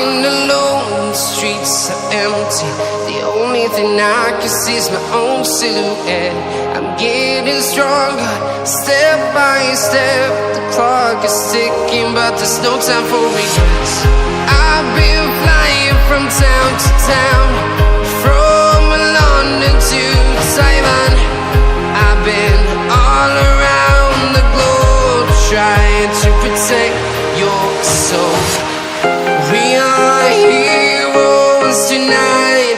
Walking alone, the streets are empty. The only thing I can see is my own silhouette. I'm getting stronger, step by step. The clock is ticking, but there's no time for regrets. I've been flying from town to town, from London to Taiwan. I've been all around the globe, trying to protect your soul. We are heroes tonight.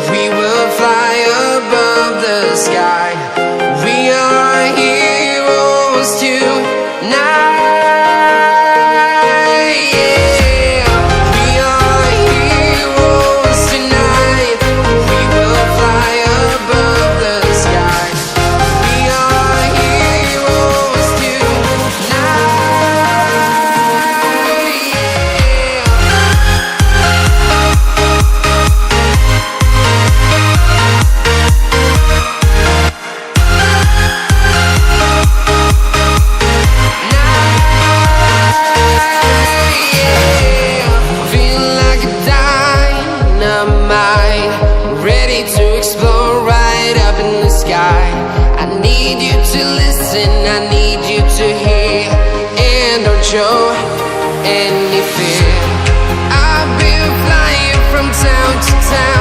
We will fly above the sky. We are heroes tonight. Yeah. We are heroes tonight. We will fly above the sky. We are heroes tonight. Ready to explore right up in the sky. I need you to listen, I need you to hear, and don't show any fear. I've been flying from town to town.